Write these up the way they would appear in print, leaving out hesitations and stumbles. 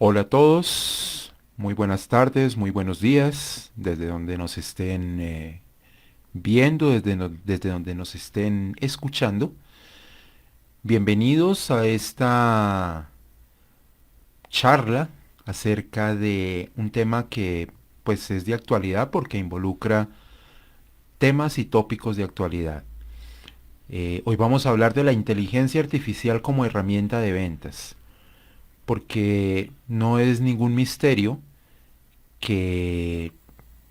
Hola a todos, muy buenas tardes, muy buenos días, desde donde nos estén viendo, desde donde nos estén escuchando. Bienvenidos a esta charla acerca de un tema que pues es de actualidad porque involucra temas y tópicos de actualidad. Hoy vamos a hablar de la inteligencia artificial como herramienta de ventas, porque no es ningún misterio que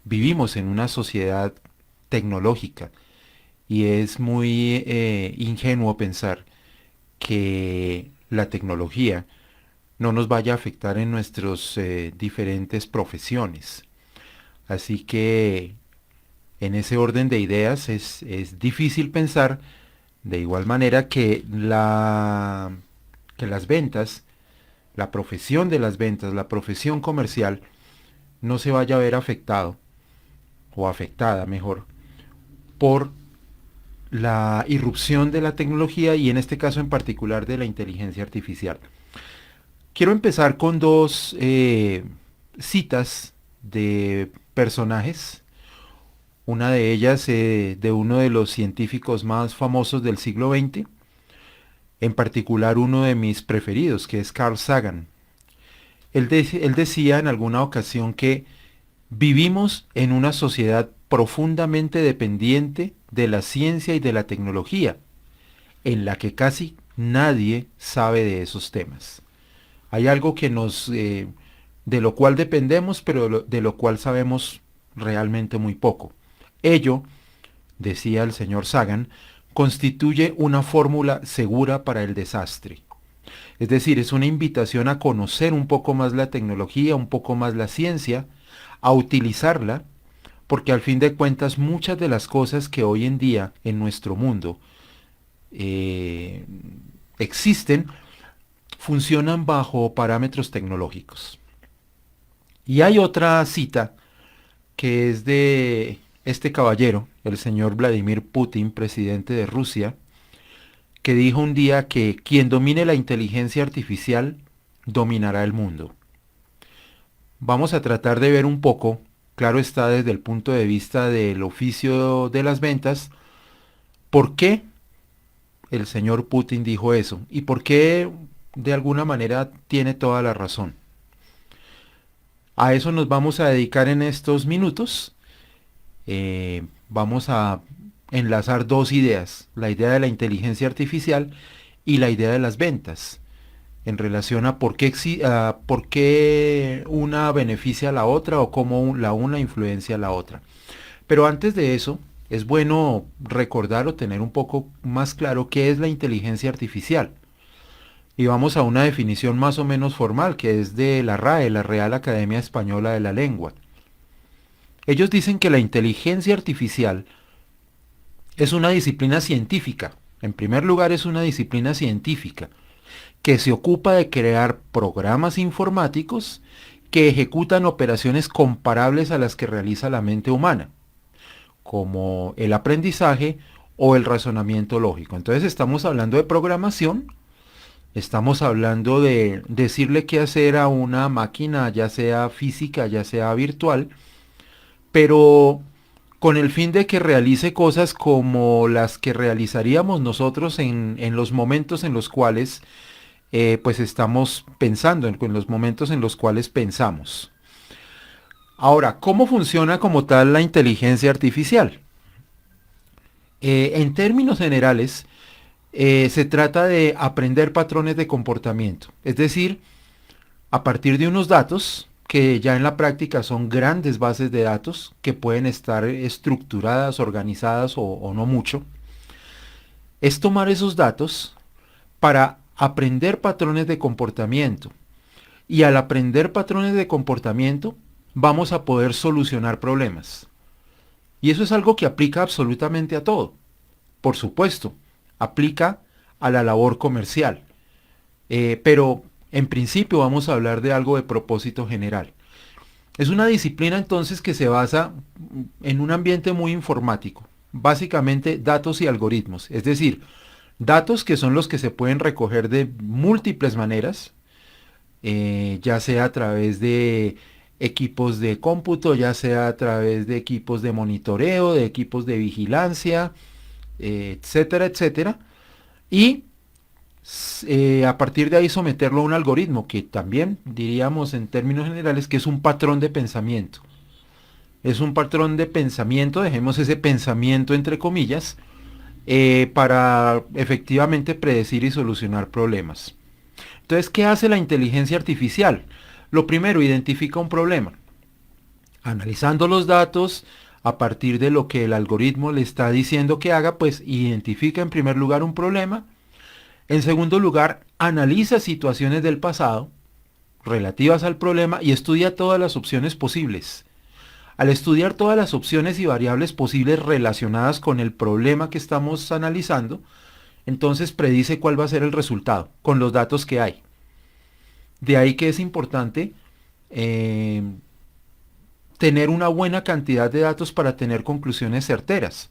vivimos en una sociedad tecnológica y es muy ingenuo pensar que la tecnología no nos vaya a afectar en nuestras diferentes profesiones. Así que en ese orden de ideas es difícil pensar de igual manera que que las ventas, la profesión de las ventas, la profesión comercial, no se vaya a ver afectado o afectada mejor por la irrupción de la tecnología y en este caso en particular de la inteligencia artificial. Quiero empezar con dos citas de personajes, una de ellas de uno de los científicos más famosos del siglo XX, en particular uno de mis preferidos, que es Carl Sagan. Él decía en alguna ocasión que vivimos en una sociedad profundamente dependiente de la ciencia y de la tecnología, en la que casi nadie sabe de esos temas. Hay algo de lo cual dependemos, pero de lo cual sabemos realmente muy poco. Ello, decía el señor Sagan, constituye una fórmula segura para el desastre. Es decir, es una invitación a conocer un poco más la tecnología, un poco más la ciencia, a utilizarla, porque al fin de cuentas muchas de las cosas que hoy en día en nuestro mundo eh, existen funcionan bajo parámetros tecnológicos. Y hay otra cita que es de este caballero, el señor Vladimir Putin, presidente de Rusia, que dijo un día que quien domine la inteligencia artificial dominará el mundo. Vamos a tratar de ver un poco, claro está desde el punto de vista del oficio de las ventas, por qué el señor Putin dijo eso y por qué de alguna manera tiene toda la razón. A eso nos vamos a dedicar en estos minutos. Vamos a enlazar dos ideas, la idea de la inteligencia artificial y la idea de las ventas, en relación a por qué una beneficia a la otra o cómo la una influencia a la otra. Pero antes de eso, es bueno recordar o tener un poco más claro qué es la inteligencia artificial. Y vamos a una definición más o menos formal, que es de la RAE, la Real Academia Española de la Lengua. Ellos dicen que la inteligencia artificial es una disciplina científica. En primer lugar, es una disciplina científica que se ocupa de crear programas informáticos que ejecutan operaciones comparables a las que realiza la mente humana, como el aprendizaje o el razonamiento lógico. Entonces estamos hablando de programación, estamos hablando de decirle qué hacer a una máquina, ya sea física, ya sea virtual, pero con el fin de que realice cosas como las que realizaríamos nosotros en los momentos en los cuales pues estamos pensando, en los momentos en los cuales pensamos. Ahora, ¿cómo funciona como tal la inteligencia artificial? En términos generales, se trata de aprender patrones de comportamiento, es decir, a partir de unos datos que ya en la práctica son grandes bases de datos que pueden estar estructuradas, organizadas o no mucho, es tomar esos datos para aprender patrones de comportamiento. Y al aprender patrones de comportamiento, vamos a poder solucionar problemas. Y eso es algo que aplica absolutamente a todo. Por supuesto, aplica a la labor comercial. Pero en principio vamos a hablar de algo de propósito general. Es una disciplina entonces que se basa en un ambiente muy informático. Básicamente datos y algoritmos. Es decir, datos que son los que se pueden recoger de múltiples maneras, ya sea a través de equipos de cómputo, ya sea a través de equipos de monitoreo, de equipos de vigilancia, etcétera, etcétera. Y a partir de ahí someterlo a un algoritmo que también diríamos en términos generales que es un patrón de pensamiento. Es un patrón de pensamiento, dejemos ese pensamiento entre comillas, para efectivamente predecir y solucionar problemas. Entonces, ¿qué hace la inteligencia artificial? Lo primero, identifica un problema. Analizando los datos, a partir de lo que el algoritmo le está diciendo que haga, pues identifica en primer lugar un problema. En segundo lugar, analiza situaciones del pasado relativas al problema y estudia todas las opciones posibles. Al estudiar todas las opciones y variables posibles relacionadas con el problema que estamos analizando, entonces predice cuál va a ser el resultado con los datos que hay. De ahí que es importante eh, tener una buena cantidad de datos para tener conclusiones certeras.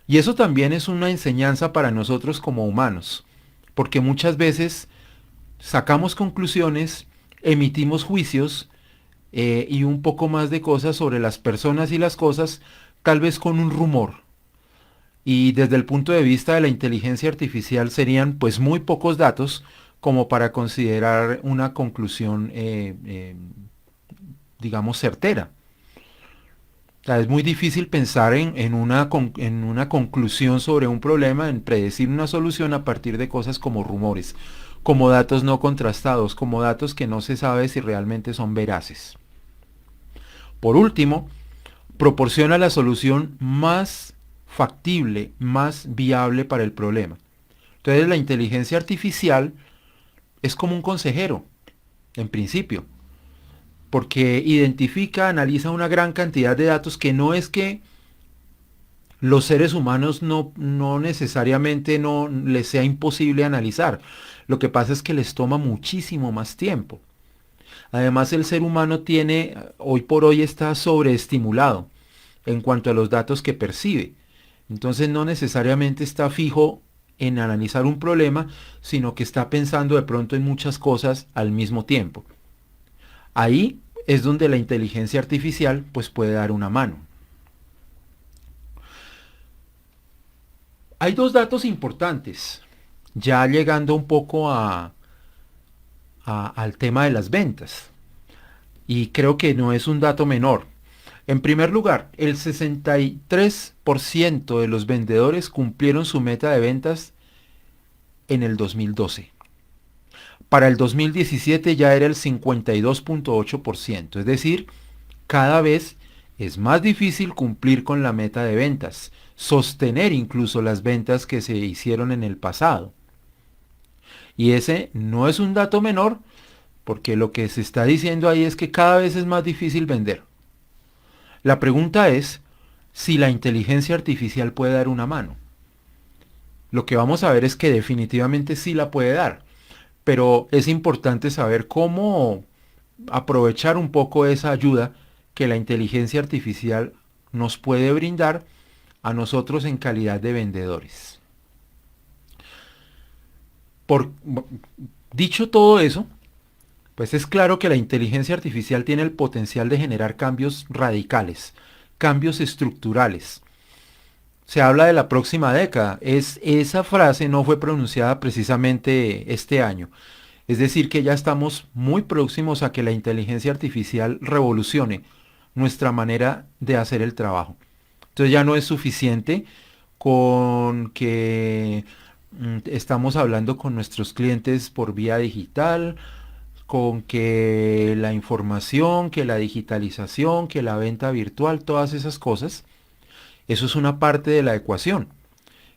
Y eso también es una enseñanza para nosotros como humanos, porque muchas veces sacamos conclusiones, emitimos juicios y un poco más de cosas sobre las personas y las cosas, tal vez con un rumor. Y desde el punto de vista de la inteligencia artificial serían pues muy pocos datos como para considerar una conclusión, digamos, certera. O sea, es muy difícil pensar en una conclusión sobre un problema, en predecir una solución a partir de cosas como rumores, como datos no contrastados, como datos que no se sabe si realmente son veraces. Por último, proporciona la solución más factible, más viable para el problema. Entonces la inteligencia artificial es como un consejero, en principio, porque identifica, analiza una gran cantidad de datos que no es que los seres humanos no necesariamente no les sea imposible analizar. Lo que pasa es que les toma muchísimo más tiempo. Además, el ser humano tiene, hoy por hoy está sobreestimulado en cuanto a los datos que percibe. Entonces no necesariamente está fijo en analizar un problema, sino que está pensando de pronto en muchas cosas al mismo tiempo. Ahí es donde la inteligencia artificial pues puede dar una mano. Hay dos datos importantes, ya llegando un poco al tema de las ventas. Y creo que no es un dato menor. En primer lugar, el 63% de los vendedores cumplieron su meta de ventas en el 2012. Para el 2017 ya era el 52.8%, es decir, cada vez es más difícil cumplir con la meta de ventas, sostener incluso las ventas que se hicieron en el pasado. Y ese no es un dato menor, porque lo que se está diciendo ahí es que cada vez es más difícil vender. La pregunta es si la inteligencia artificial puede dar una mano. Lo que vamos a ver es que definitivamente sí la puede dar, pero es importante saber cómo aprovechar un poco esa ayuda que la inteligencia artificial nos puede brindar a nosotros en calidad de vendedores. Por, dicho todo eso, pues es claro que la inteligencia artificial tiene el potencial de generar cambios radicales, cambios estructurales. Se habla de la próxima década. Esa frase no fue pronunciada precisamente este año. Es decir, que ya estamos muy próximos a que la inteligencia artificial revolucione nuestra manera de hacer el trabajo. Entonces ya no es suficiente con que estamos hablando con nuestros clientes por vía digital, con que la información, que la digitalización, que la venta virtual, todas esas cosas. Eso es una parte de la ecuación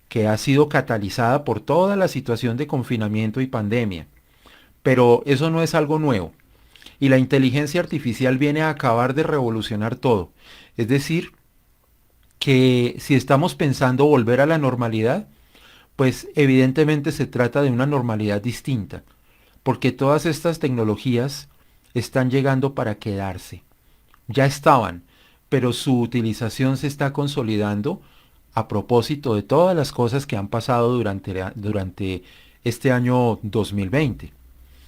que ha sido catalizada por toda la situación de confinamiento y pandemia. Pero eso no es algo nuevo. Y la inteligencia artificial viene a acabar de revolucionar todo. Es decir, que si estamos pensando volver a la normalidad, pues evidentemente se trata de una normalidad distinta, porque todas estas tecnologías están llegando para quedarse. Ya estaban, pero su utilización se está consolidando a propósito de todas las cosas que han pasado durante este año 2020.